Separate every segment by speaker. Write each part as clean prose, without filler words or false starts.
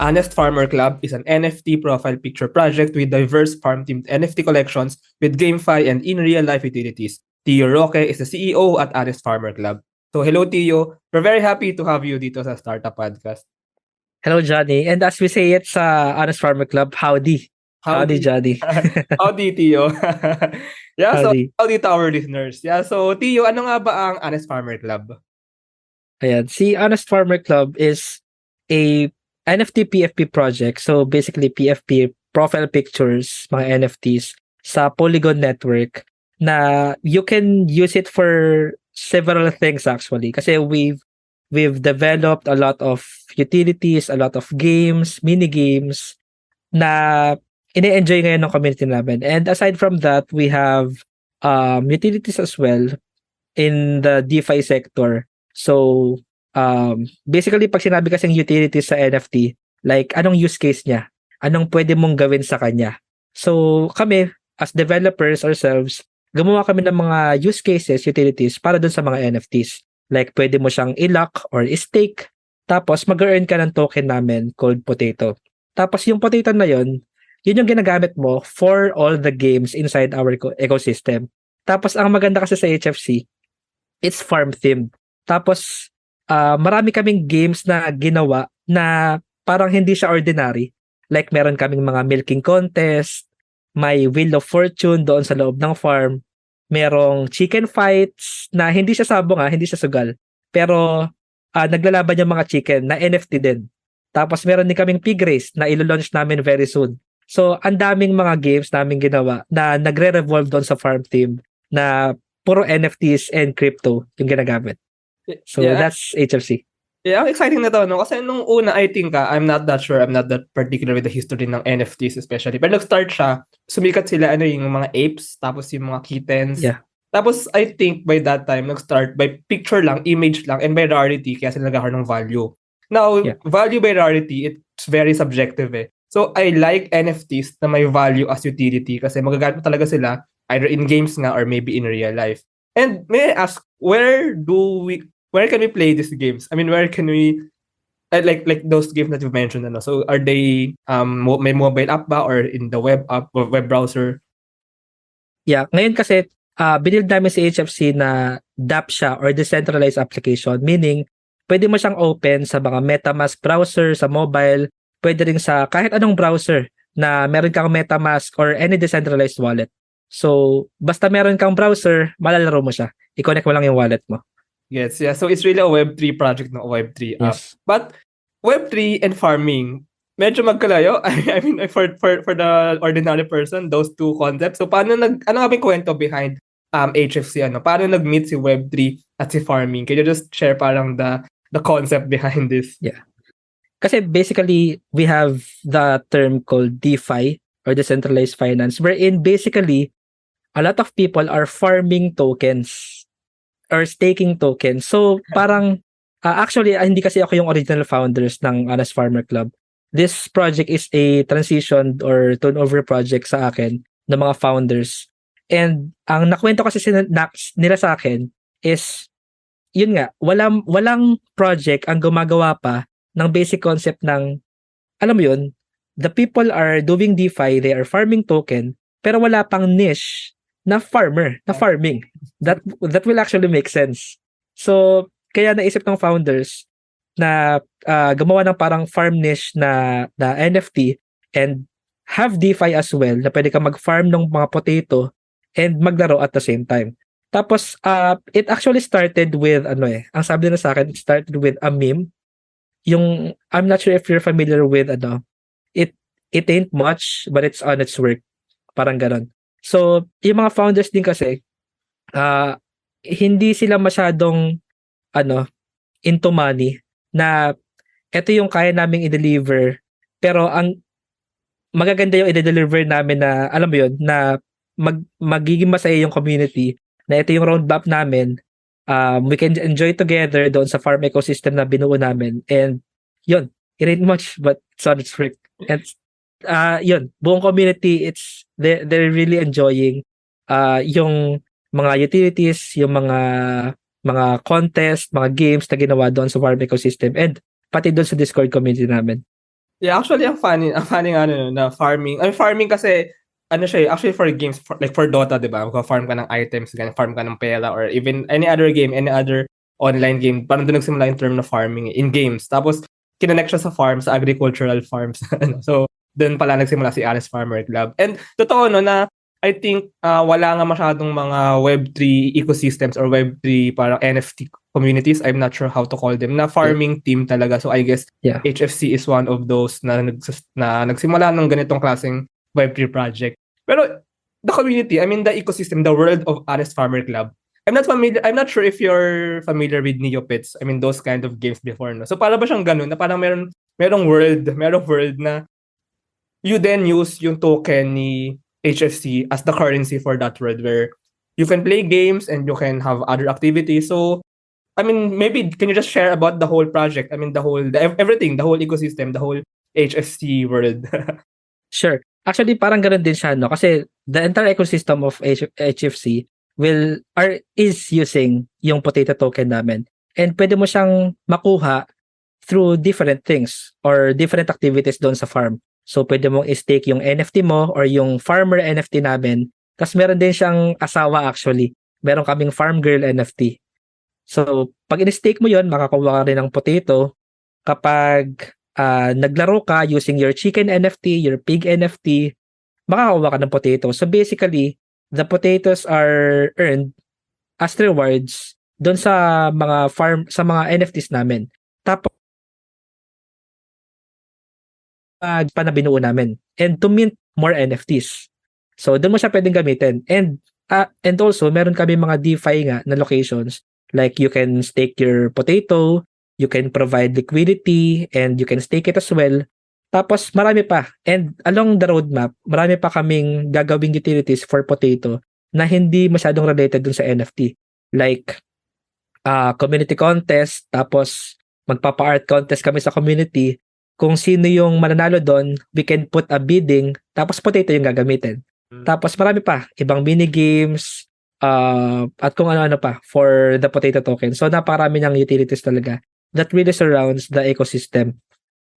Speaker 1: Honest Farmer Club is an NFT profile picture project with diverse farm-themed NFT collections with GameFi and in-real-life utilities. Theo Roque is the CEO at Honest Farmer Club. So hello Theo, we're very happy to have you dito sa Startup Podcast.
Speaker 2: Hello, Johnny. And as we say it sa Honest Farmer Club, howdy. Howdy,
Speaker 1: Howdy.
Speaker 2: Johnny.
Speaker 1: Howdy, Theo. Yeah, so
Speaker 2: Howdy.
Speaker 1: howdy to our listeners. Yeah, so Theo, ano nga ba ang Honest Farmer Club?
Speaker 2: Ayan. Si Honest Farmer Club is a NFT PFP project. So basically, PFP, profile pictures, mga NFTs sa Polygon network na you can use it for several things actually. Kasi we've developed a lot of utilities, a lot of games, mini games na ine-enjoy ngayon ng community namin. And aside from that, we have utilities as well in the DeFi sector. So, basically, pag sinabi kasing utilities sa NFT, like, anong use case niya? Anong pwede mong gawin sa kanya? So, kami, as developers ourselves, gumawa kami ng mga use cases, utilities, para dun sa mga NFTs. Like, pwede mo siyang i-lock or i-stake, tapos mag-earn ka ng token namin called Potato. Tapos yung potato na yun yung ginagamit mo for all the games inside our ecosystem. Tapos ang maganda kasi sa HFC, it's farm themed. Tapos marami kaming games na ginawa na parang hindi siya ordinary. Like meron kaming mga milking contest, may Wheel of Fortune doon sa loob ng farm, merong chicken fights na hindi siya sabong hindi siya sugal. Pero naglalaban yung mga chicken na NFT din. Tapos meron din kaming pig race na ilo-launch namin very soon. So, ang daming mga games namin ginawa na nagre-revolve doon sa farm team na puro NFTs and crypto yung ginagamit. So,
Speaker 1: Yeah.
Speaker 2: that's HFC.
Speaker 1: Yeah, ang exciting na to, no? Kasi nung una, I think, I'm not that sure, I'm not that particular with the history ng NFTs especially. Pero nag-start siya, sumikat sila, yung mga apes, tapos yung mga kittens.
Speaker 2: Yeah.
Speaker 1: Tapos, I think, by that time, nag-start by picture lang, image lang, and by rarity, kaya sila nagkakaroon ng value. Now, value by rarity, it's very subjective So, I like NFTs na may value as utility kasi magagamit mo talaga sila either in games nga or maybe in real life. And may I ask, where can we play these games? I mean, where can we, like those games that you mentioned, so are they, may mobile app ba or in the web app or web browser?
Speaker 2: Yeah, ngayon kasi, binild namin si HFC na DApp siya or decentralized application, meaning, pwede mo siyang open sa mga MetaMask browser, sa mobile, pwede rin sa kahit anong browser na meron kang MetaMask or any decentralized wallet. So, basta meron kang browser, malalaro mo siya. I-connect mo lang yung wallet mo.
Speaker 1: Yes, yeah. So, it's really a Web3 project, no? Web3 app.
Speaker 2: Yes.
Speaker 1: But, Web3 and farming, medyo magkalayo. I mean, for the ordinary person, those two concepts. So, ano nga ba yung kwento behind HFC? Paano nag-meet si Web3 at si farming? Can you just share parang the concept behind this?
Speaker 2: Yeah. Kasi basically, we have the term called DeFi or decentralized finance, wherein basically, a lot of people are farming tokens or staking tokens. So parang, actually, hindi kasi ako yung original founders ng Honest Farmer Club. This project is a transition or turnover project sa akin ng mga founders. And ang nakwento kasi nila sa akin is, yun nga, walang project ang gumagawa pa ng basic concept ng, alam mo yun, the people are doing DeFi, they are farming token, pero wala pang niche na farming. That will actually make sense. So, kaya naisip ng founders na gumawa ng parang farm niche na NFT and have DeFi as well, na pwede ka mag-farm ng mga potato and maglaro at the same time. Tapos, it actually started with, ang sabi nila sa akin, it started with a meme. Yung, I'm not sure if you're familiar with, it ain't much, but it's on its work. Parang ganon. So, yung mga founders din kasi, hindi sila masyadong, into money, na ito yung kaya naming i-deliver, pero ang magaganda yung i-deliver namin na, alam mo yun, na magiging masaya yung community, na ito yung roadmap namin, we can enjoy together doon sa farm ecosystem na binuo namin. And yun, it ain't much, but it's on its work. And yun, buong community, they're really enjoying yung mga utilities, yung mga contest, mga games na ginawa doon sa farm ecosystem, and pati doon sa Discord community namin.
Speaker 1: Yeah, actually, ang funny nga, ano, na farming. Farming kasi, ano siya, actually for games, like for Dota, di ba? Magka-farm ka ng items, ganyan, farm ka ng pera, or even any other game, any other online game. Parang doon nagsimula yung term na farming in games. Tapos, kinonect siya sa farms, sa agricultural farms. So, doon pala nagsimula si Honest Farmer Club. And totoo, no, na I think wala nga masyadong mga Web3 ecosystems or Web3 parang NFT communities. I'm not sure how to call them. Na farming team talaga. So I guess
Speaker 2: Yeah.
Speaker 1: HFC is one of those na nagsimula ng ganitong klaseng Web3 project. Pero the community, I mean the ecosystem, the world of Honest Farmer Club, I'm not sure if you're familiar with Neopets. I mean those kind of games before, no. So para ba siyang ganun na parang merong world na you then use yung token ni HFC as the currency for that world, where you can play games and you can have other activities. So, I mean, maybe can you just share about the whole project? I mean, everything, the whole ecosystem, the whole HFC world.
Speaker 2: Sure. Actually, parang ganun din siya, no? Kasi the entire ecosystem of HFC is using yung potato token namin. And pwede mo siyang makuha through different things or different activities doon sa farm. So, pwede mong i-stake yung NFT mo or yung farmer NFT namin. Tapos meron din siyang asawa actually. Meron kaming farm girl NFT. So, pag in-stake mo yon, makakuha ka rin ng potato. Kapag naglaro ka using your chicken NFT, your pig NFT, makakakuha ka ng potato. So, basically, the potatoes are earned as rewards doon sa mga NFTs namin. Tapos, pa na binuo namin. And to mint more NFTs. So, doon mo siya pwedeng gamitin. And also, meron kami mga DeFi nga na locations. Like, you can stake your potato, you can provide liquidity, and you can stake it as well. Tapos, marami pa. And along the roadmap, marami pa kaming gagawing utilities for potato na hindi masyadong related dun sa NFT. Like, community contest, tapos magpapa-art contest kami sa community. Kung sino yung mananalo doon, we can put a bidding, tapos potato yung gagamitin. Tapos marami pa, ibang mini games, at kung ano-ano pa for the potato token. So naparami ng utilities talaga that really surrounds the ecosystem.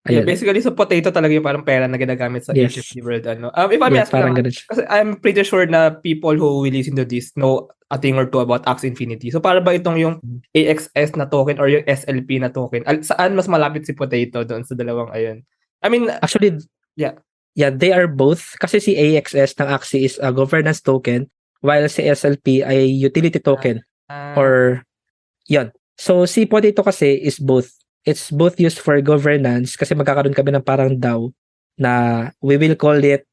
Speaker 1: Yeah,
Speaker 2: Ayun.
Speaker 1: basically, so potato talaga yung parang pera na ginagamit sa
Speaker 2: Yes.
Speaker 1: HFC world. If I may
Speaker 2: Yeah,
Speaker 1: ask
Speaker 2: parang
Speaker 1: lang,
Speaker 2: ganun siya.
Speaker 1: kasi I'm pretty sure na people who will listen to this know a thing or two about Axie Infinity. So para ba itong yung AXS na token or yung SLP na token? Saan mas malapit si potato doon sa dalawang ayun? I mean,
Speaker 2: Actually,
Speaker 1: yeah.
Speaker 2: Yeah, they are both. Kasi si AXS ng Axie is a governance token, while si SLP ay utility token. Or, yun. So, si Potato kasi is both. It's both used for governance kasi magkakaroon kami ng parang DAO na we will call it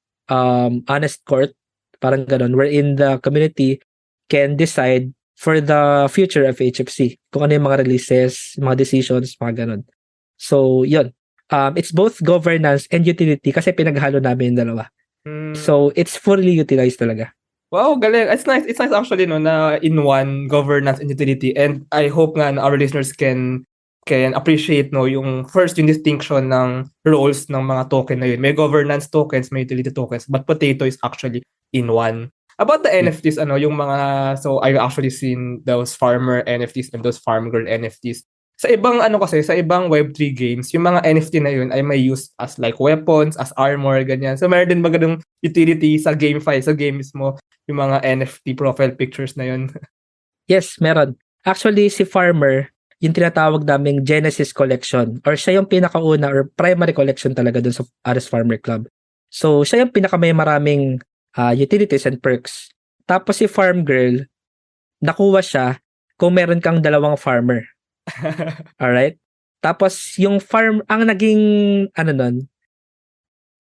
Speaker 2: honest court. Parang ganun. Wherein the community can decide for the future of HFC. Kung ano yung mga releases, mga decisions, mga ganun. So, yun. It's both governance and utility kasi pinaghalo namin yung dalawa. So, it's fully utilized talaga.
Speaker 1: Wow, galing. It's nice. It's nice actually, no, na in one, governance and utility. And I hope nga na our listeners can appreciate, no, yung first, yung distinction ng roles ng mga token na yun. May governance tokens, may utility tokens, but potato is actually in one. About the NFTs, yung mga, so I've actually seen those farmer NFTs and those farm girl NFTs. Sa ibang sa ibang Web3 games, yung mga NFT na yun ay may use as like weapons, as armor, ganyan. So meron din ba ganung utility sa GameFi, sa games mo, yung mga NFT profile pictures na yun?
Speaker 2: Yes, meron. Actually, si Farmer, yung tinatawag naming Genesis Collection or siya yung pinakauna or primary collection talaga dun sa Honest Farmer Club. So, siya yung may maraming utilities and perks. Tapos si Farm Girl, nakuha siya kung meron kang dalawang farmer. Alright? Tapos yung ang naging nun,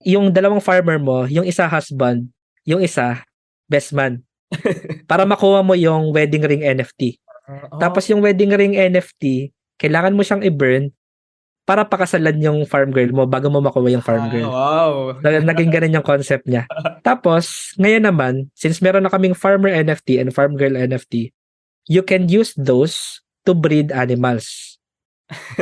Speaker 2: yung dalawang farmer mo, yung isa husband, yung isa best man. Para makuha mo yung wedding ring NFT. Tapos yung wedding ring NFT, kailangan mo siyang i-burn para pakasalan yung farm girl mo bago mo makuha yung farm girl.
Speaker 1: Wow.
Speaker 2: Naging ganun yung concept niya. Tapos, ngayon naman, since meron na kaming farmer NFT and farm girl NFT, you can use those to breed animals.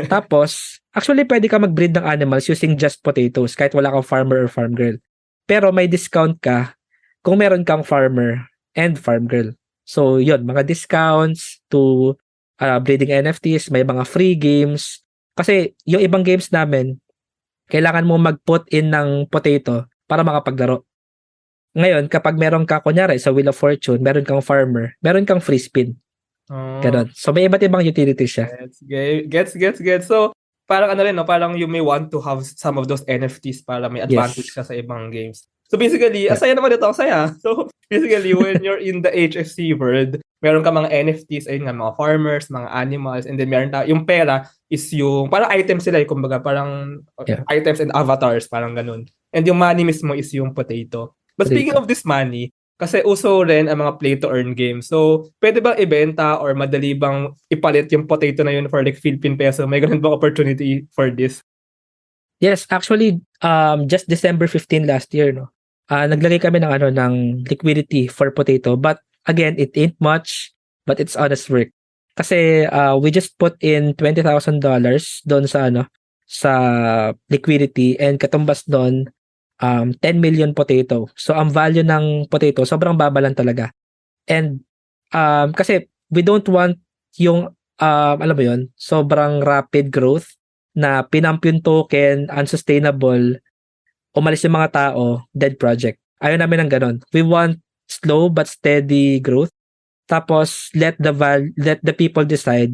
Speaker 2: Tapos, actually pwede ka mag-breed ng animals using just potatoes kahit wala kang farmer or farm girl. Pero may discount ka kung meron kang farmer and farm girl. So, yun, mga discounts to breeding NFTs, may mga free games. Kasi yung ibang games namin, kailangan mo mag-put in ng potato para makapaglaro. Ngayon, kapag meron ka, kunyari, sa Wheel of Fortune, meron kang farmer, meron kang free spin. Ganon. So, may iba't ibang utility siya.
Speaker 1: Gets. So, parang ano rin, no? Parang you may want to have some of those NFTs para may advantage ka sa ibang games. So, basically, asaya naman ito, asaya. So, basically, when you're in the HFC world, meron ka mga NFTs, ayun nga, mga farmers, mga animals, and then meron yung pera is yung, parang items sila, kumbaga, parang items and avatars, parang ganun. And yung money mismo is yung potato. But speaking of this money, kasi uso rin ang mga play-to-earn games. So, pwede bang ibenta or madali bang ipalit yung potato na yun for like Philippine peso? May ganun bang opportunity for this?
Speaker 2: Yes, actually, just December 15 last year, no? Naglagay kami ng liquidity for potato. But again, it ain't much, but it's honest work. Kasi we just put in $20,000 doon sa liquidity, and katumbas doon 10 million potato. So ang value ng potato sobrang baba lang talaga. And kasi we don't want yung alam mo yun, sobrang rapid growth na pinump yung token, unsustainable, umalis yung mga tao, dead project. Ayaw namin ng ganon. We want slow but steady growth. Tapos let the people decide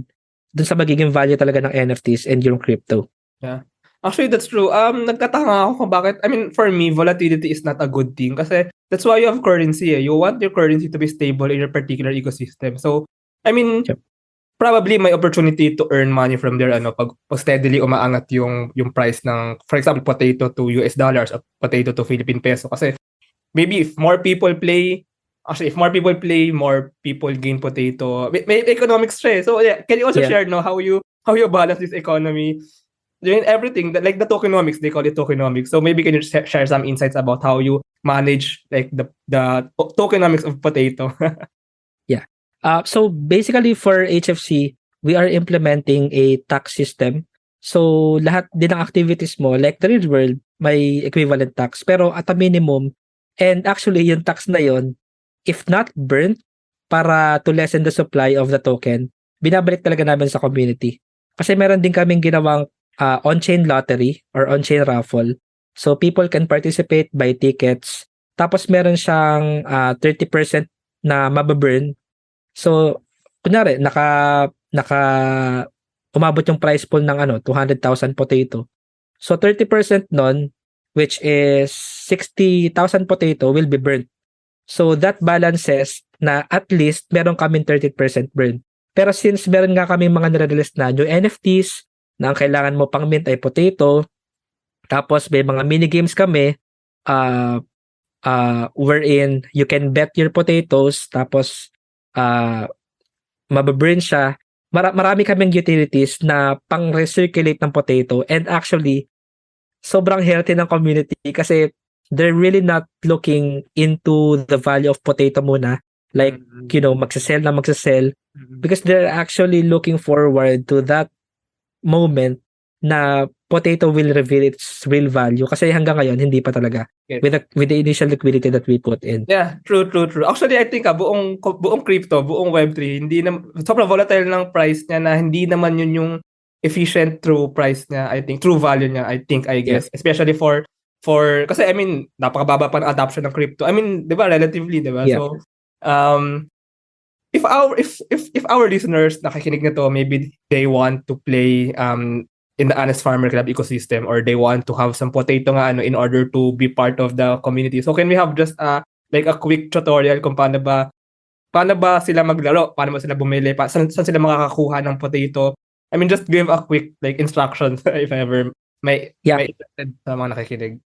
Speaker 2: dun sa magiging value talaga ng NFTs and yung crypto.
Speaker 1: Yeah. Actually, that's true. Nagtataka ako kung bakit. I mean, for me, volatility is not a good thing kasi that's why you have currency. You want your currency to be stable in your particular ecosystem. So, I mean, probably may opportunity to earn money from there pag steadily umaangat yung price ng, for example, potato to US dollars or potato to Philippine peso. Kasi maybe if more people play, more people gain potato. May economics siya. So, yeah, can you also share how you balance this economy? Doing everything like the tokenomics, they call it tokenomics. So maybe can you share some insights about how you manage like the tokenomics of potato?
Speaker 2: Yeah. So basically for HFC, we are implementing a tax system. So lahat din ng activities mo, like the real world, may equivalent tax. Pero at a minimum, and actually yung tax na yon, if not burnt, para to lessen the supply of the token, binabalik talaga namin sa community. Kasi meron din kaming ginawang on-chain lottery or on-chain raffle. So people can participate, buy tickets. Tapos meron siyang 30% na mababurn. So kunyari naka umabot yung price pool ng 200,000 potato. So 30% nun, which is 60,000 potato, will be burnt. So that balances na at least meron kaming 30% burn. Pero since meron nga kaming mga nire-release na new NFTs na ang kailangan mo pang mint ay potato, tapos may mga mini games kami wherein you can bet your potatoes, tapos mababurn siya. Marami kaming utilities na pang recirculate ng potato, and actually sobrang healthy ng community kasi they're really not looking into the value of potato muna, like magsasell because they're actually looking forward to that moment na potato will reveal its real value, kasi hanggang ngayon hindi pa talaga with the initial liquidity that we put in.
Speaker 1: Yeah, true. Actually, I think buong crypto, buong Web3, hindi na sobrang volatile ng price niya na hindi naman yun yung efficient true price niya, I think, true value niya, I guess, especially for kasi I mean, napakababa pa ng adoption ng crypto. I mean, 'di ba, relatively, 'di ba? So, if our listeners nakikinig nito, maybe they want to play in the Honest Farmer Club ecosystem, or they want to have some potato nga in order to be part of the community. So can we have just like a quick tutorial kung paano ba sila maglaro, paano ba sila bumili, saan sila makakakuha ng potato? I mean, just give a quick like instructions if ever may interested sa mga nakikinig.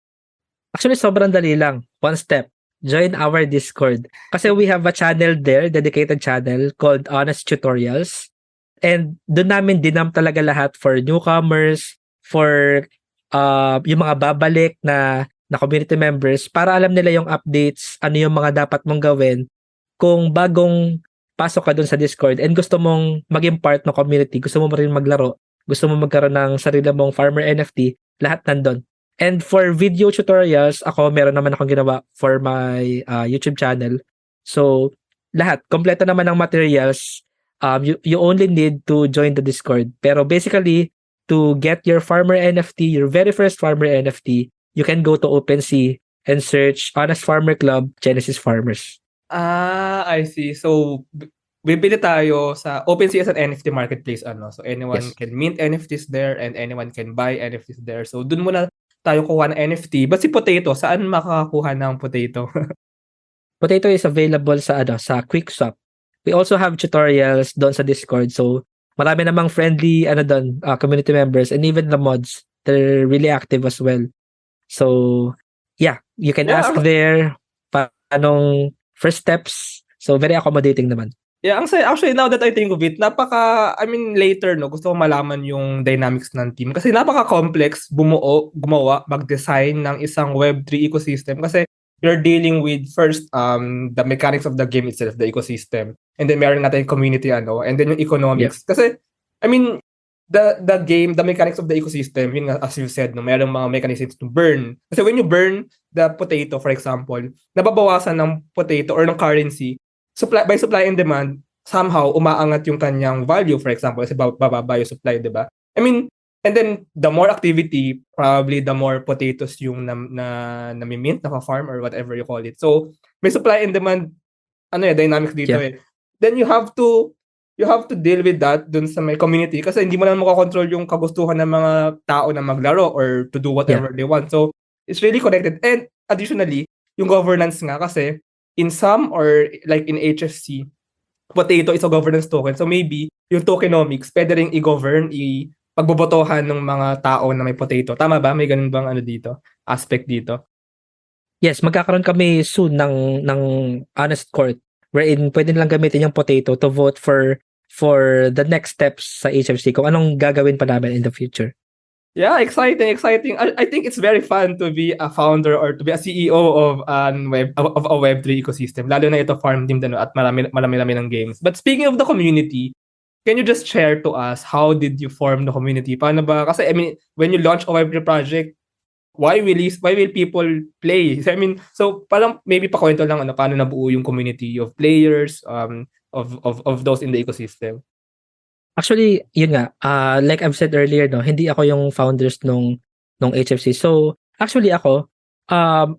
Speaker 2: Actually, sobrang dali lang. One step. Join our Discord. Kasi we have a channel there, dedicated channel called Honest Tutorials. And doon namin dinam talaga lahat for newcomers, for yung mga babalik na community members, para alam nila yung updates, ano yung mga dapat mong gawin kung bagong pasok ka doon sa Discord and gusto mong maging part ng community, gusto mo rin maglaro, gusto mo magkaroon ng sarili mong farmer NFT, lahat nandun. And for video tutorials, meron naman akong ginawa for my YouTube channel. So lahat, kompleto naman ng materials. You only need to join the Discord. Pero basically, to get your farmer NFT, your very first farmer NFT, you can go to OpenSea and search Honest Farmer Club Genesis Farmers.
Speaker 1: I see. So, bibili tayo sa OpenSea as an NFT marketplace, ano? So, anyone
Speaker 2: Yes.
Speaker 1: can mint NFTs there and anyone can buy NFTs there. So, dun muna tayo kuha ng NFT. But si Potato, saan makakakuha ng Potato?
Speaker 2: Potato is available sa sa QuickSwap. We also have tutorials doon sa Discord. So, marami namang friendly doon, community members and even the mods. They're really active as well. So, yeah, you can
Speaker 1: Yeah,
Speaker 2: ask there paanong first steps. So, very accommodating naman.
Speaker 1: Yeah, actually, now that I think of it, I mean, later, no, gusto ko malaman yung dynamics ng team. Kasi napaka-complex gumawa, mag-design ng isang Web3 ecosystem. Kasi you're dealing with first, the mechanics of the game itself, the ecosystem. And then meron natin yung community, and then yung economics. Kasi, I mean, the game, the mechanics of the ecosystem, yun nga, as you said, no, merong mga mechanisms to burn. Kasi when you burn the potato, for example, nababawasan ng potato or ng currency, by supply and demand, somehow umaangat yung kanyang value, for example, kasi bababa yung supply, di ba? I mean, and then the more activity, probably the more potatoes yung namimint, naka-farm or whatever you call it. So, may supply and demand, dynamics dito eh. Then you have to deal with that dun sa may community kasi hindi mo naman makakontrol yung kagustuhan ng mga tao na maglaro or to do whatever they want. So, it's really connected. And additionally, yung governance nga kasi in some or like in HFC, Potato is a governance token. So maybe yung tokenomics, pwede rin i-govern, pagbobotohan ng mga tao na may potato. Tama ba? May ganun bang aspect dito?
Speaker 2: Yes, magkakaroon kami soon ng honest court wherein pwede nilang gamitin yung potato to vote for the next steps sa HFC kung anong gagawin pa namin in the future.
Speaker 1: Yeah, exciting. I think it's very fun to be a founder or to be a CEO of a Web3 ecosystem. Lalo na ito farm team at marami ng games. But speaking of the community, can you just share to us how did you form the community? Paano ba? Kasi I mean, when you launch a Web3 project, why will people play? I mean, so parang maybe pakwento lang paano nabuo yung community of players of those in the ecosystem.
Speaker 2: Actually, yun nga, like I've said earlier, no, hindi ako yung founders nung HFC. So, actually ako,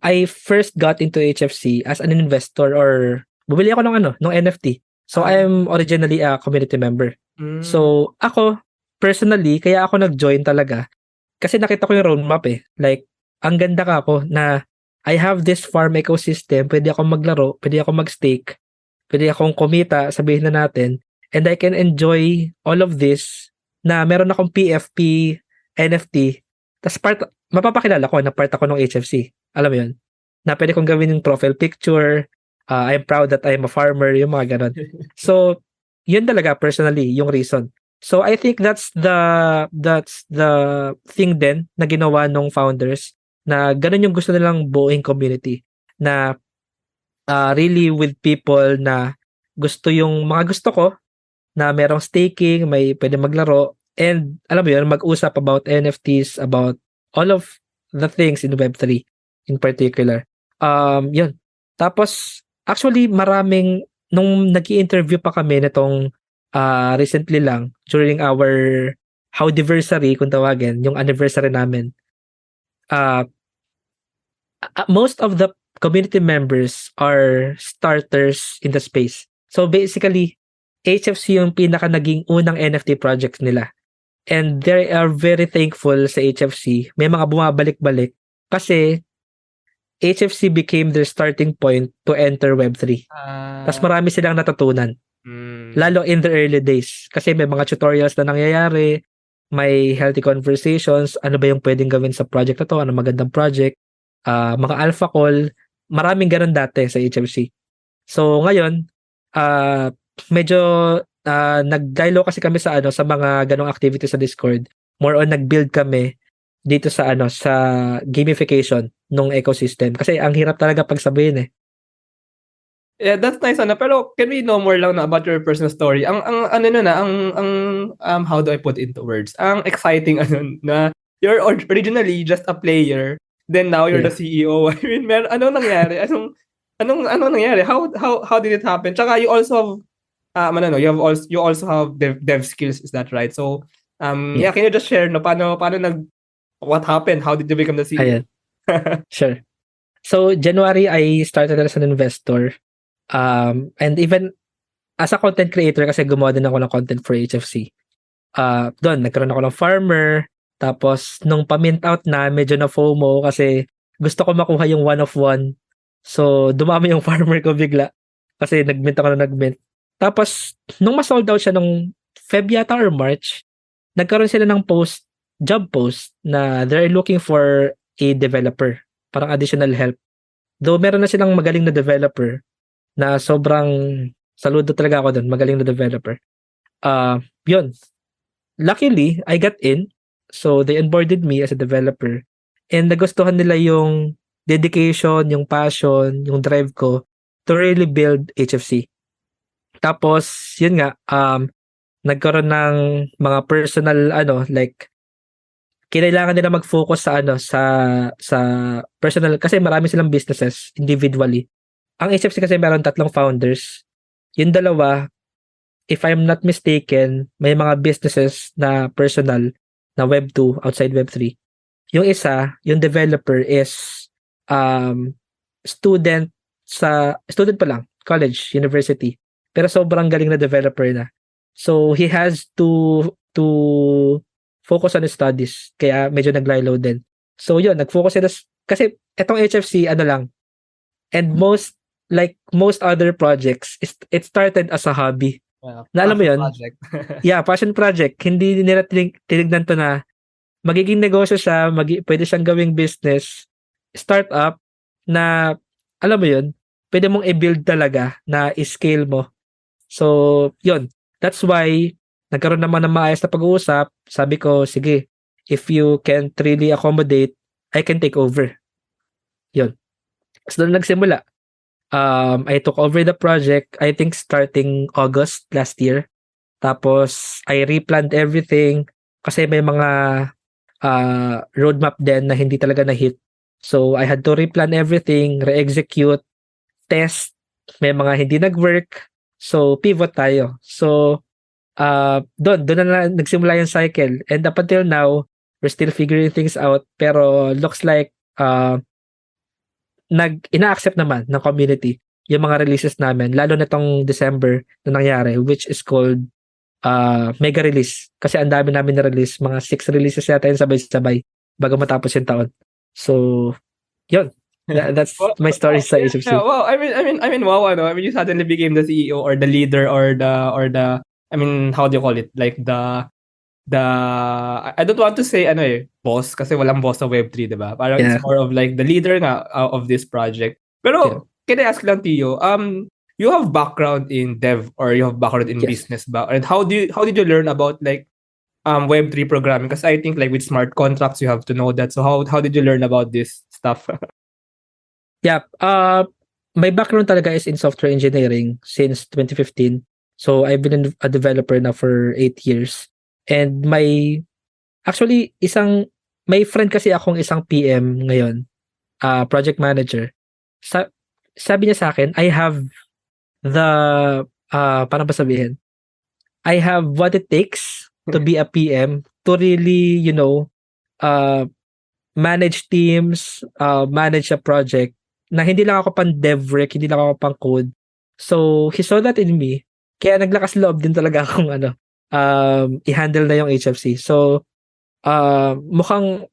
Speaker 2: I first got into HFC as an investor or bumili ako ng NFT. So, I'm originally a community member. So, ako, personally, kaya ako nag-join talaga kasi nakita ko yung roadmap eh. Like, ang ganda ka ako na I have this farm ecosystem, pwede akong maglaro, pwede akong mag-stake, pwede akong kumita, sabihin na natin, and I can enjoy all of this na meron akong PFP, NFT, tas mapapakilala ko na part ako ng HFC. Alam mo yun? Na pwede kong gawin yung profile picture, I'm proud that I'm a farmer, yung mga ganon. So, yun talaga personally, yung reason. So, I think that's the thing din na ginawa ng founders na ganon yung gusto nilang buuing community na really with people na gusto yung mga gusto ko na merong staking, may pwede maglaro, and alam mo yun, mag-usap about NFTs, about all of the things in Web3 in particular. Yun. Tapos, actually, nung nag-i-interview pa kami nitong recently lang, during our Howdyversary, kung tawagin, yung anniversary namin, most of the community members are starters in the space. So basically, HFC yung pinaka naging unang NFT project nila. And they are very thankful sa HFC. May mga bumabalik-balik kasi HFC became their starting point to enter Web3. Tapos marami silang natutunan. Lalo in the early days. Kasi may mga tutorials na nangyayari, may healthy conversations, ano ba yung pwedeng gawin sa project na to, ano magandang project, mga alpha call, maraming ganun dati sa HFC. So ngayon, medyo nag-dialogue kasi kami sa mga ganong activities sa Discord. More on nag-build kami dito sa sa gamification ng ecosystem kasi ang hirap talaga pagsabihin eh.
Speaker 1: Yeah, that's nice pero can we know more lang about your personal story? Ang how do I put it into words? Ang exciting na you're originally just a player, then now you're the CEO. I mean, anong nangyari? Anong nangyari? How did it happen? Tsaka you also have you also have dev skills, is that right? So
Speaker 2: Yeah.
Speaker 1: Can you just share no paano what happened? How did you become the CEO?
Speaker 2: Ayan, sure. So, January, I started as an investor. And even as a content creator, kasi gumawa din ako ng content for HFC. Doon, nagkaroon ako ng farmer. Tapos, nung pa-mint out na, medyo na FOMO kasi gusto ko makuha yung one of one. So, dumami yung farmer ko bigla. Kasi nag-mint ako na nag-mint. Tapos, nung ma-sold out siya nung Feb yata or March, nagkaroon sila ng job post na they're looking for a developer. Parang additional help. Though meron na silang magaling na developer na sobrang saludo talaga ako doon, magaling na developer. Yun. Luckily, I got in. So, they onboarded me as a developer. And nagustuhan nila yung dedication, yung passion, yung drive ko to really build HFC. Tapos, yun nga, nagkaroon ng mga personal, like, kailangan nila mag-focus sa, sa personal, kasi marami silang businesses individually. Ang HFC kasi meron 3 founders. Yung dalawa, if I'm not mistaken, may mga businesses na personal na Web 2 outside Web 3. Yung isa, yung developer is student pa lang, college, university. Pero sobrang galing na developer na. So he has to focus on his studies. Kaya medyo nag-lie low din. So yun, nag-focus sila kasi etong HFC ano lang. And most other projects, it started as a hobby. Na alam mo
Speaker 1: Passion
Speaker 2: yun?
Speaker 1: project.
Speaker 2: Yeah, passion project. Hindi nila tinignan to na magiging negosyo siya, pwede siyang gawing business, startup na, alam mo yun, pwede mong i-build talaga na i-scale mo. So, yun. That's why, nagkaroon naman ng maayos na pag-uusap. Sabi ko, sige, if you can't really accommodate, I can take over. Yun. So, doon nagsimula. I took over the project, I think starting August last year. Tapos, I replanned everything kasi may mga roadmap din na hindi talaga na-hit. So, I had to replan everything, re-execute, test, may mga hindi nag-work. So, pivot tayo. So, doon na nagsimula yung cycle. And up until now, we're still figuring things out. Pero looks like ina-accept naman ng community yung mga releases namin. Lalo na tong December na nangyari, which is called mega release. Kasi ang dami namin na-release. Mga 6 releases yata yung sabay-sabay bago matapos yung taon. So, yun. That's my story sa HFC.
Speaker 1: Yeah, wow. I mean, wow, ano? I mean, you suddenly became the CEO or the leader or the, I mean, how do you call it? Like I don't want to say, boss, kasi walang boss sa Web3, diba? Parang it's more of like the leader nga of this project. Pero, can I ask lang, Theo, you have background in dev or you have background in business ba? And how did you learn about like Web3 programming? Because I think like with smart contracts, you have to know that. So how did you learn about this stuff?
Speaker 2: Yeah. My background talaga is in software engineering since 2015. So I've been a developer now for 8 years. And actually may friend kasi akong isang PM ngayon, project manager. Sabi niya sa akin, I have the paano ba sabihin? I have what it takes to be a PM to really, manage teams, manage a project na hindi lang ako pang dev rec, hindi lang ako pang code. So, he saw that in me. Kaya naglakas loob din talaga akong i-handle na yung HFC. So, mukhang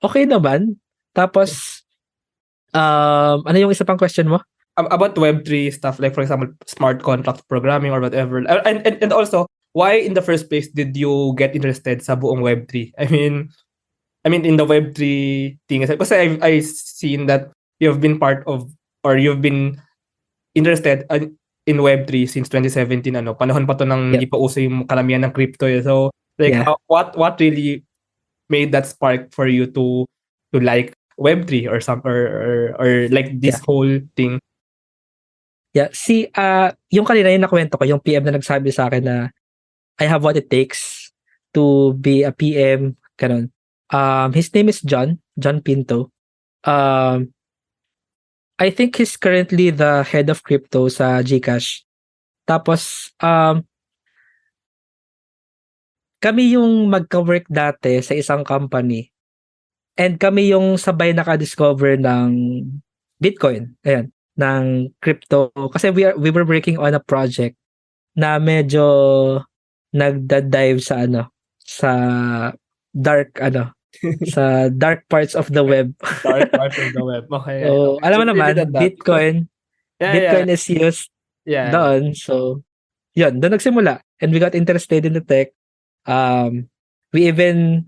Speaker 2: okay naman. Tapos, ano yung isa pang question mo?
Speaker 1: About Web3 stuff, like for example, smart contract programming or whatever. And also, why in the first place did you get interested sa buong Web3? I mean, in the Web3 thing, kasi I've seen that you've been part of or you've been interested in Web3 since 2017. Panahon pa to nang hindi pa uso yung kalamihan ng crypto. So, like, what really made that spark for you to like Web3 or some or like this whole thing?
Speaker 2: Yeah, yung kanina yung nakwento ko, yung PM na nagsabi sa akin na I have what it takes to be a PM, ganun. His name is John Pinto. I think he's currently the head of crypto sa GCash. Tapos, kami yung magka-work dati sa isang company and kami yung sabay naka-discover ng Bitcoin, ayan, ng crypto. Kasi we were working on a project na medyo nagda-dive sa sa dark sa dark parts of the web.
Speaker 1: Dark parts of the web. Okay.
Speaker 2: So,
Speaker 1: Okay.
Speaker 2: alam mo
Speaker 1: We've really
Speaker 2: naman,
Speaker 1: done that. Yeah, yeah.
Speaker 2: Bitcoin is used
Speaker 1: Yeah.
Speaker 2: doon. So, yun, doon nagsimula. And we got interested in the tech. We even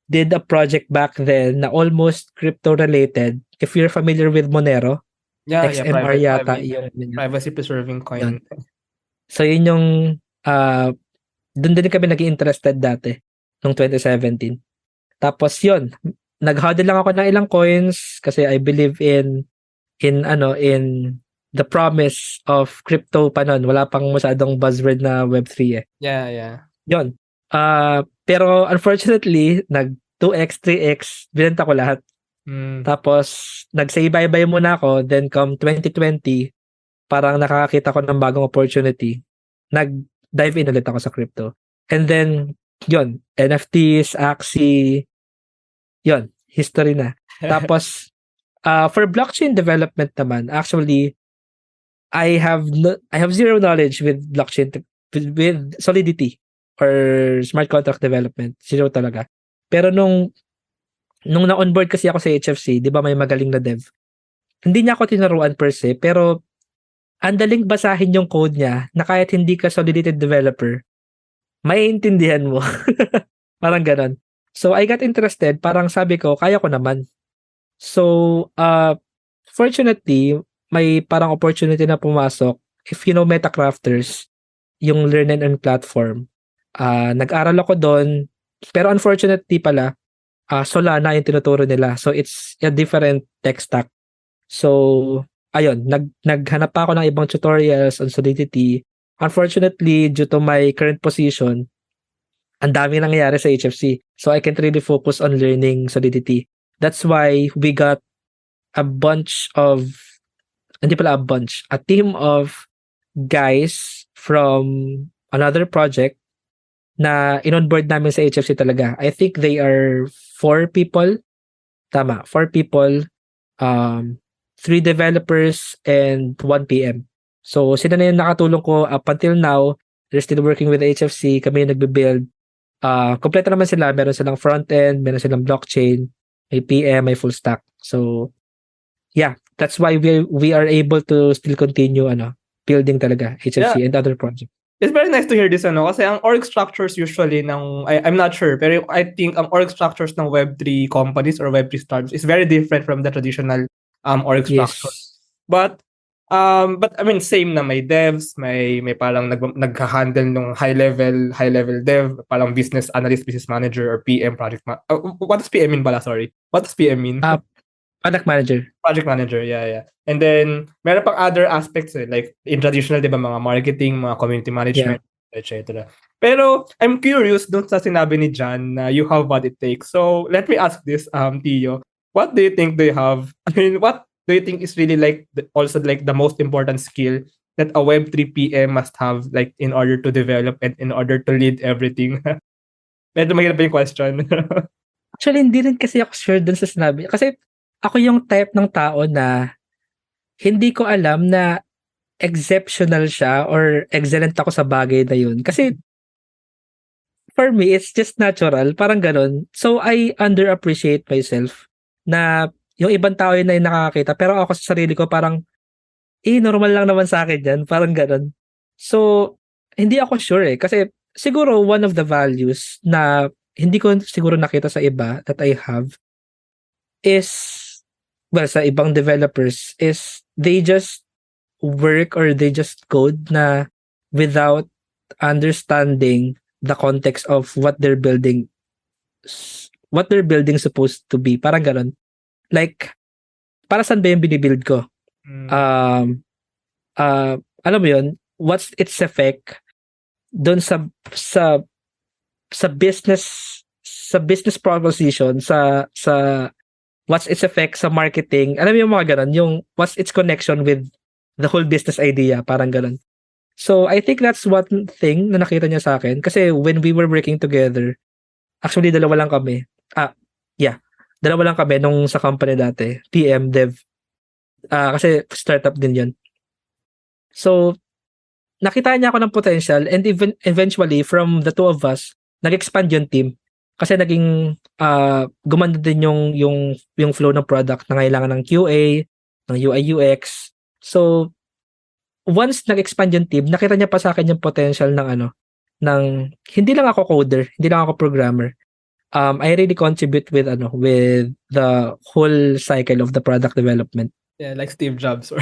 Speaker 2: did a project back then na almost crypto related. If you're familiar with Monero,
Speaker 1: Yeah, yeah.
Speaker 2: XMR yata
Speaker 1: Yeah.
Speaker 2: yung
Speaker 1: Privacy preserving
Speaker 2: yun.
Speaker 1: coin.
Speaker 2: So, yun yung doon din kami naging interested dati noong 2017. Tapos yun, nag-hodl lang ako ng ilang coins kasi I believe in the promise of crypto pa noon. Wala pang masyadong buzzword na Web3 eh.
Speaker 1: Yeah, yeah.
Speaker 2: Yun. Pero unfortunately, nag 2x, 3x, binenta ko lahat. Tapos, nag-say bye-bye muna ako. Then, come 2020, parang nakakita ko ng bagong opportunity. Nag-dive in ulit ako sa crypto. And then, yun, NFTs, Axie, yun, history na. Tapos, for blockchain development naman, actually, I have zero knowledge with blockchain, with Solidity or smart contract development. Zero talaga. Pero nung na-onboard kasi ako sa HFC, 'di ba may magaling na dev. Hindi niya ako tinuruan per se, pero ang daling basahin yung code niya na kahit hindi ka Solidity developer, maiintindihan mo. Parang ganon. So I got interested, parang sabi ko, kaya ko naman. So, fortunately, may parang opportunity na pumasok. If you know Metacrafters, yung learn and earn platform. Nag-aral ako doon, pero unfortunately pala, Solana yung tinuturo nila. So, it's a different tech stack. So, ayun, naghanap pa ako ng ibang tutorials on Solidity. Unfortunately, due to my current position, ang dami nangyayari sa HFC. So, I can't really focus on learning Solidity. That's why we got a team of guys from another project na in-onboard namin sa HFC talaga. I think they are 4 people. Tama, 4 people. 3 developers and 1 PM. So, sila na yung nakatulong ko up until now. They're still working with HFC. Kami yung nagbe-build. Kompleto naman sila. Meron silang front-end, meron silang blockchain, may PM, may full stack. So, yeah, that's why we are able to still continue building talaga HFC and other projects.
Speaker 1: It's very nice to hear this kasi ang org structures usually I'm not sure, pero I think ang org structures ng Web3 companies or Web3 startups is very different from the traditional org structure. But I mean, same na may devs, may parang nagha-handle ng high level dev, parang business analyst, business manager, or PM, what does PM mean pala? Sorry. What does PM mean?
Speaker 2: Product manager.
Speaker 1: Project manager, yeah. And then, meron pang other aspects like in traditional, di ba, mga marketing, mga community management, etc. Pero, I'm curious dun sa sinabi ni John na you have what it takes. So, let me ask this, Theo. What do you think they have? I mean, what do you think is really also the most important skill that a Web3 PM must have in order to develop and in order to lead everything? Medyo mahirap yung question.
Speaker 2: Actually, hindi rin kasi ako sure dun sa sinabi. Kasi, ako yung type ng tao na hindi ko alam na exceptional siya or excellent ako sa bagay na yun. Kasi for me, it's just natural. Parang ganun. So, I underappreciate myself na yung ibang tao yun na yung nakakita. Pero ako sa sarili ko parang, normal lang naman sa akin yan. Parang ganun. So, hindi ako sure eh. Kasi siguro one of the values na hindi ko siguro nakita sa iba that I have is sa ibang developers is they just work or they just code na without understanding the context of what they're building supposed to be. Parang ganun. Like, para saan ba yung binibuild ko? Alam mo yun, what's its effect doon sa business proposition, sa what's its effect sa marketing, alam mo yung mga ganun, yung what's its connection with the whole business idea, parang ganun. So I think that's one thing na nakita niya sa akin. Kasi when we were working together, actually dalawa lang kami. Yeah. Dalawa lang kami nung sa company dati. PM, Dev. Kasi startup din yun. So, nakita niya ako ng potential and even eventually from the two of us, nag-expand yung team. Kasi naging gumanda din yung flow ng product na kailangan ng QA, ng UI UX. So, once nag-expand yung team, nakita niya pa sa akin yung potential ng ng hindi lang ako coder, hindi lang ako programmer. I really contribute with the whole cycle of the product development.
Speaker 1: Yeah, like Steve Jobs or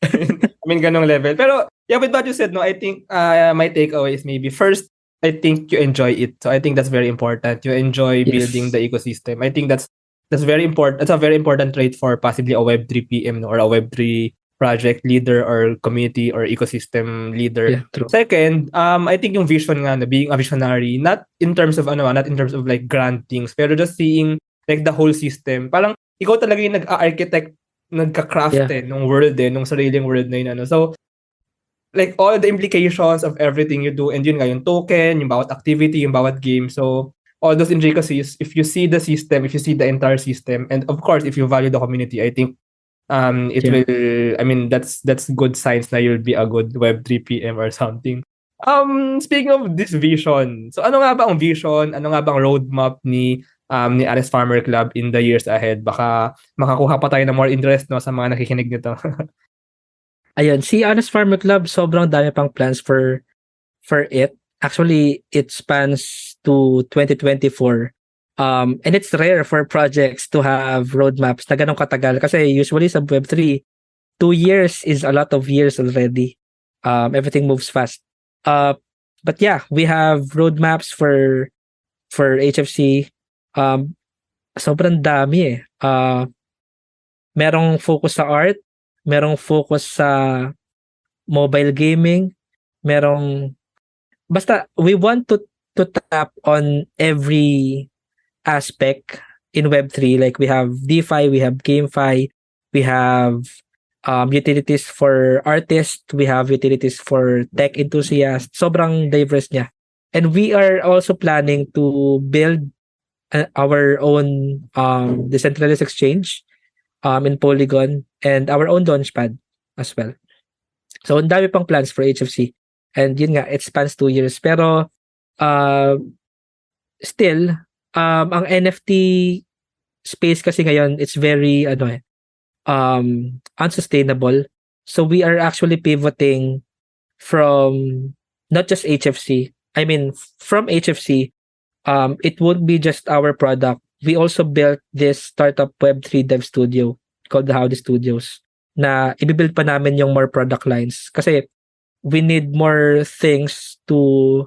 Speaker 1: I mean ganong level. Pero yeah, with what you said, no, I think my takeaway is maybe first, I think you enjoy it. So I think that's very important. You enjoy building the ecosystem. I think that's very important. That's a very important trait for possibly a Web3 PM, no, or a Web3 project leader or community or ecosystem leader.
Speaker 2: Yeah, true.
Speaker 1: Second, I think yung vision nga, being a visionary, not in terms of not in terms of like grand things, pero just seeing like the whole system. Parang ikaw talaga yung nag-architect, nagka-craft nung world nung sariling world na yun. So, like all the implications of everything you do, and yun nga, yung token, yung bawat activity, yung bawat game. So, all those intricacies, if you see the system, if you see the entire system, and of course, if you value the community, I think it will, I mean, that's good signs na you'll be a good Web3 PM or something. Speaking of this vision, so ano nga ba ang vision? Ano nga bang roadmap ni Honest Farmer Club in the years ahead? Baka makakuha pa tayo ng more interest, no, sa mga nakikinig nito.
Speaker 2: Ayun, si Honest Farmer Club, sobrang dami pang plans for it. Actually, it spans to 2024. And it's rare for projects to have roadmaps na ganun katagal. Kasi usually sa Web3, 2 years is a lot of years already. Everything moves fast. But yeah, we have roadmaps for HFC. Sobrang dami merong focus sa art, merong focus sa mobile gaming, basta we want to tap on every aspect in Web3. Like we have DeFi, we have GameFi, we have utilities for artists, we have utilities for tech enthusiasts. Sobrang diverse niya. And we are also planning to build our own decentralized exchange in Polygon and our own launchpad as well. So, ang dami pang plans for HFC. And yun nga, it spans 2 years. Pero, still, ang NFT space kasi ngayon, it's very, unsustainable. So, we are actually pivoting from not just HFC. I mean, from HFC, it won't be just our product. We also built this startup Web3 dev studio called the Howdy Studios na ibibuild pa namin yung more product lines. Kasi we need more things to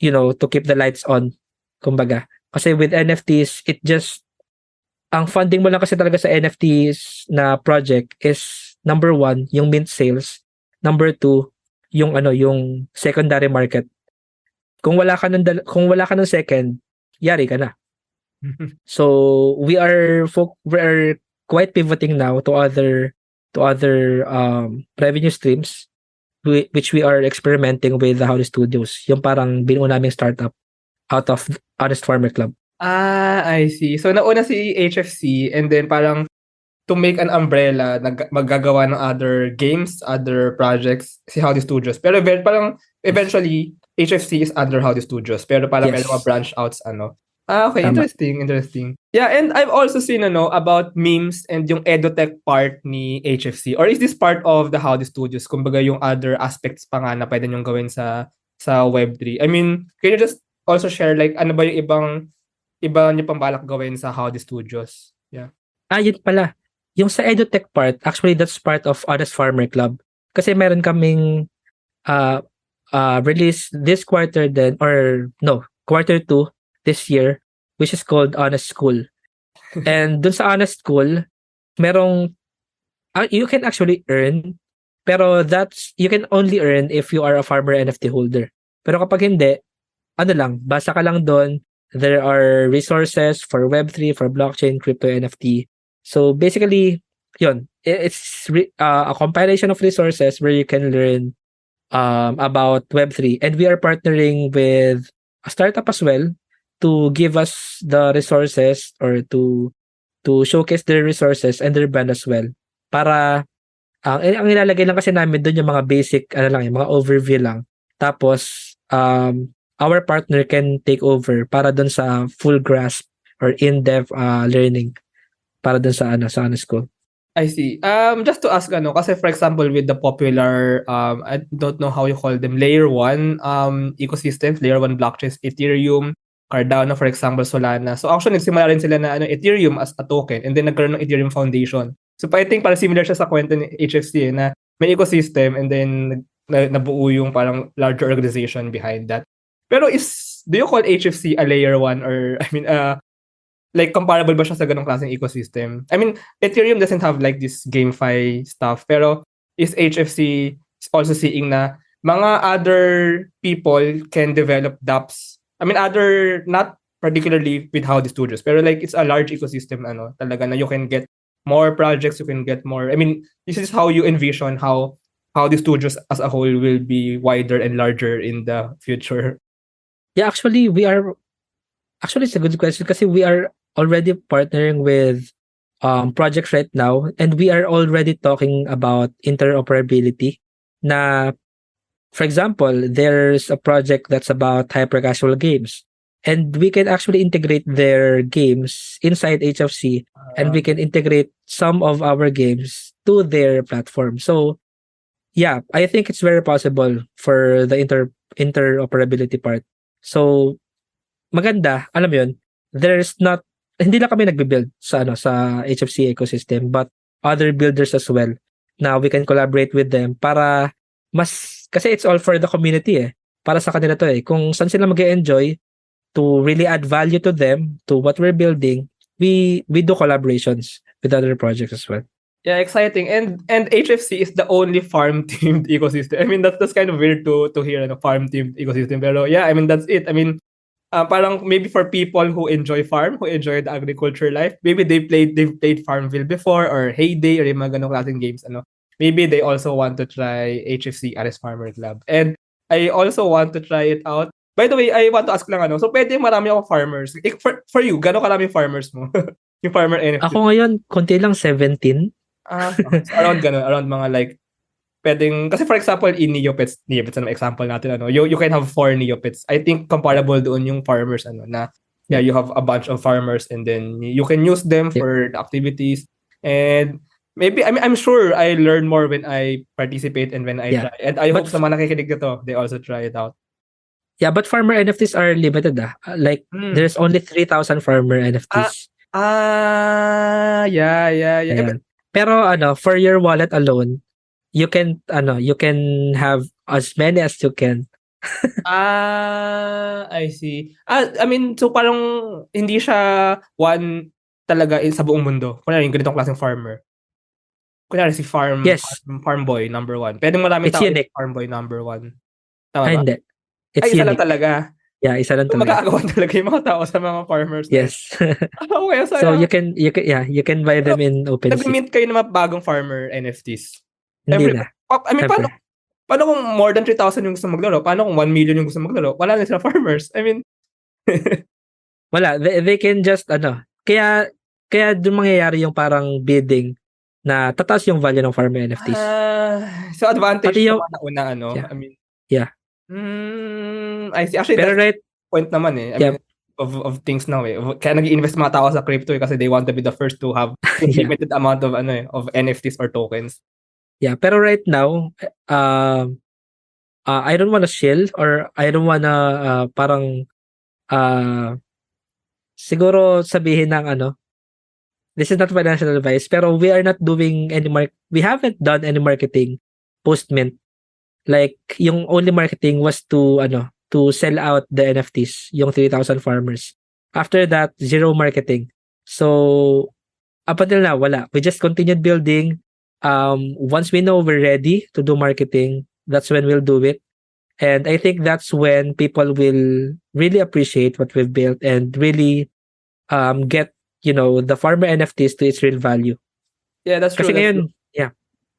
Speaker 2: keep the lights on, kumbaga. Kasi with NFTs, ang funding mo lang kasi talaga sa NFTs na project is number 1, yung mint sales. Number 2, yung secondary market. Kung wala ka ng second, yari ka na. So we are quite pivoting now to other revenue streams which we are experimenting with the Howdy Studios. Yung parang binuo naming startup out of Honest Farmer Club.
Speaker 1: I see. So nauna si HFC and then parang to make an umbrella, maggagawa ng other games, other projects, si Howdy Studios. Pero parang eventually, HFC is under Howdy Studios. Pero parang may mga branch outs, okay,
Speaker 2: Tama.
Speaker 1: interesting. Yeah, and I've also seen, about memes and yung edutech part ni HFC. Or is this part of the Howdy Studios? Kumbaga yung other aspects pa nga na pwede nyong gawin sa Web3. I mean, can you just also share like ano ba yung iba nyo pang balak gawin sa Howdy Studios? Yeah.
Speaker 2: Yun pala. Yung sa edutech part, actually that's part of Honest Farmer Club. Kasi meron kaming release this quarter then, or no, quarter 2 this year, which is called Honest School. And dun sa Honest School, merong you can actually earn, pero you can only earn if you are a farmer NFT holder. Pero kapag hindi, basa ka lang doon. There are resources for Web3, for blockchain, crypto, NFT. So basically, yun, it's a compilation of resources where you can learn about Web3, and we are partnering with a startup as well to give us the resources or to showcase their resources and their brand as well. Para ang ilalagay lang kasi namin doon yung mga basic ano lang, yung mga overview lang. Tapos our partner can take over para doon sa full grasp or in-depth learning para doon sa school.
Speaker 1: I see. Just to ask kasi for example with the popular I don't know how you call them, layer 1 ecosystems, layer 1 blockchains, Ethereum, Cardano for example, Solana. So actually nagsimula rin sila na Ethereum as a token and then nagkaroon ng Ethereum Foundation. So I think parang similar siya sa kwento ni HFC na may ecosystem and then nabuo yung parang larger organization behind that. Pero do you call HFC a layer 1 or I mean like comparable ba siya sa ganong klaseng ecosystem? I mean, Ethereum doesn't have like this GameFi stuff, pero is HFC also seeing na mga other people can develop dApps? I mean, not particularly with Howdy Studios, pero like it's a large ecosystem talaga na you can get more projects, you can get more. I mean, this is how you envision how the studios as a whole will be wider and larger in the future.
Speaker 2: Yeah, actually it's a good question kasi we are already partnering with projects right now, and we are already talking about interoperability na, for example, there's a project that's about hyper casual games, and we can actually integrate their games inside HFC, and we can integrate some of our games to their platform. So yeah, I think it's very possible for the interoperability part. So maganda, alam mo yun, hindi lang kami nagbe-build sa HFC ecosystem, but other builders as well. Now we can collaborate with them para kasi it's all for the community Para sa kanila to Kung saan sila mag-enjoy to really add value to them, to what we're building, we do collaborations with other projects as well.
Speaker 1: Yeah, exciting. And HFC is the only farm themed ecosystem. I mean, that's kind of weird to hear farm themed ecosystem. Pero yeah, I mean that's it. I mean, parang maybe for people who enjoy who enjoy the agriculture life, maybe they've played Farmville before or Heyday or yung mga ganong klaseng games maybe they also want to try HFC Honest Farmer Club. And I also want to try it out. By the way, I want to ask lang so pwede marami akong farmers. For you, gano'ng karami farmers mo? Yung farmer NFT.
Speaker 2: Ako ngayon, konti lang 17.
Speaker 1: So around mga like pwedeng, kasi for example, in Neopets na example natin, you can have 4 Neopets. I think comparable doon yung farmers, na, yeah, you have a bunch of farmers and then you can use them for the activities. And maybe, I'm sure I learn more when I participate and when I try. And I hope sa mga nakikinig nito, they also try it out.
Speaker 2: Yeah, but farmer NFTs are limited. Like, there's only 3,000 farmer NFTs.
Speaker 1: Yeah.
Speaker 2: Ayan. Pero for your wallet alone, you can have as many as you can.
Speaker 1: I see. I mean, so parang hindi siya one talaga sa buong mundo. Kunyari yung ganitong klaseng farmer. Kunyari si farm boy number 1. Pwedeng marami tao farm boy number 1. Tama ba?
Speaker 2: Hindi. It's
Speaker 1: isa
Speaker 2: unique.
Speaker 1: lang talaga.
Speaker 2: Yeah, isa lang talaga.
Speaker 1: Mag-aagawan talaga yung mga tao sa mga farmers.
Speaker 2: Yes.
Speaker 1: Okay,
Speaker 2: so you can buy them in OpenSea.
Speaker 1: Nag-mint kayo ng mga bagong farmer NFTs.
Speaker 2: Hindi na.
Speaker 1: I mean, paano kung more than 3,000 yung gusto maglaro? Paano kung 1 million yung gusto maglaro? Wala na sila farmers. I mean,
Speaker 2: wala. They can just, kaya doon mangyayari yung parang bidding na tataas yung value ng farmer NFTs.
Speaker 1: So advantage
Speaker 2: yung,
Speaker 1: na una,
Speaker 2: Yeah.
Speaker 1: I mean,
Speaker 2: yeah.
Speaker 1: I see. Actually,
Speaker 2: pero
Speaker 1: that's point naman I mean, of things now Kaya nag-i-invest mga tao sa crypto kasi they want to be the first to have limited amount of of NFTs or tokens.
Speaker 2: Yeah, pero right now, I don't wanna shill or I don't wanna parang siguro sabihin ng this is not financial advice, pero we are not doing we haven't done any marketing post-mint. Like, yung only marketing was to sell out the NFTs, yung 3,000 farmers. After that, zero marketing. So, up until now, wala. We just continued building. Once we know we're ready to do marketing, that's when we'll do it. And I think that's when people will really appreciate what we've built and really get, the farmer NFTs to its real value.
Speaker 1: Yeah, that's true.
Speaker 2: Kasi ngayon, yeah.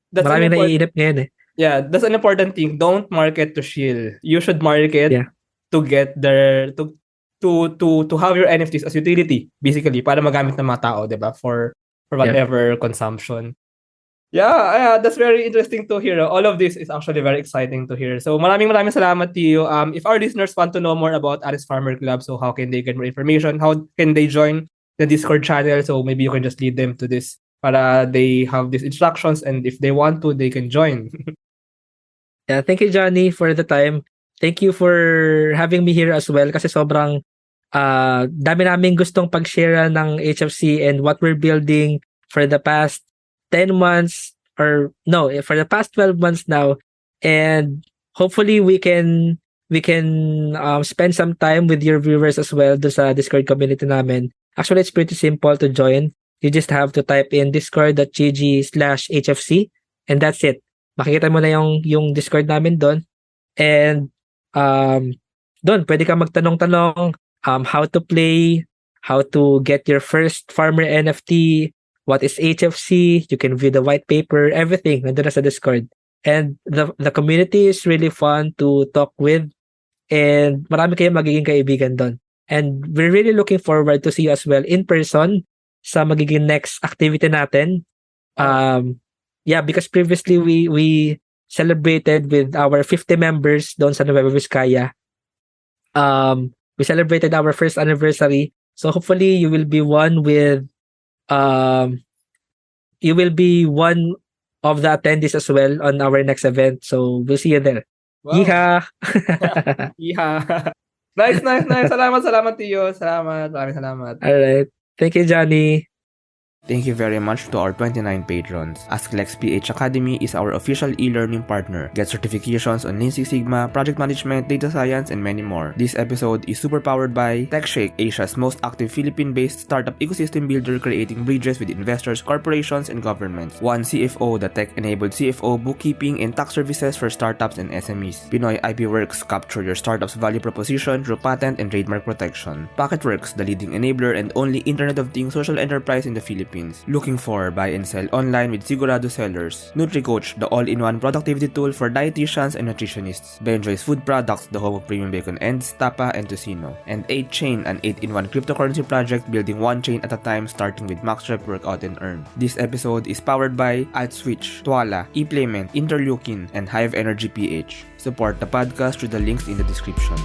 Speaker 1: That's
Speaker 2: Maraming naiinip ngayon
Speaker 1: Yeah, that's an important thing. Don't market to shill. You should market
Speaker 2: Yeah.
Speaker 1: to get their to have your NFTs as utility basically para magamit ng mga tao, 'di ba? For
Speaker 2: Yeah.
Speaker 1: whatever consumption. Yeah, that's very interesting to hear. All of this is actually very exciting to hear. So maraming salamat to you. If our listeners want to know more about Honest Farmer Club, so how can they get more information? How can they join the Discord channel? So maybe you can just lead them to this para they have these instructions, and if they want to, they can join.
Speaker 2: Yeah, thank you, Johnny, for the time. Thank you for having me here as well kasi sobrang dami naming gustong pag-share ng HFC and what we're building for the past 10 months or no, for the past 12 months now. And hopefully we can spend some time with your viewers as well do sa Discord community namin. Actually, it's pretty simple to join. You just have to type in discord.gg/HFC and that's it. Makikita mo na yung Discord namin doon. And doon pwede ka magtanong-tanong how to play, how to get your first farmer NFT, what is HFC, you can view the white paper, everything nandun na sa Discord. And the community is really fun to talk with and marami kayong magiging kaibigan doon. And we're really looking forward to see you as well in person sa magiging next activity natin. Yeah, because previously we celebrated with our 50 members doon sa Nueva Vizcaya. We celebrated our first anniversary. So hopefully you will be one of the attendees as well on our next event. So we'll see you there.
Speaker 1: Wow.
Speaker 2: Yeehaw!
Speaker 1: Yeehaw! Nice. Salamat Theo. Maraming salamat.
Speaker 2: Alright. Thank you, Johnny.
Speaker 3: Thank you very much to our 29 patrons. Asklex PH Academy is our official e-learning partner. Get certifications on Lean Six Sigma, project management, data science, and many more. This episode is super powered by TechShake, Asia's most active Philippine-based startup ecosystem builder creating bridges with investors, corporations, and governments. One CFO, the tech-enabled CFO, bookkeeping, and tax services for startups and SMEs. Pinoy IP Works, capture your startup's value proposition through patent and trademark protection. Pocketworks, the leading enabler and only Internet of Things social enterprise in the Philippines. Looking for buy and sell online with Sigurado sellers. NutriCoach, the all-in-one productivity tool for dietitians and nutritionists. Benjoy's Food Products, the home of premium bacon ends, tapa, and tocino. And 8chain, an 8-in-1 cryptocurrency project building one chain at a time starting with MaxRep Workout and Earn. This episode is powered by AdSwitch, Twala, ePlayment, Interleukin, and Hive Energy PH. Support the podcast through the links in the description.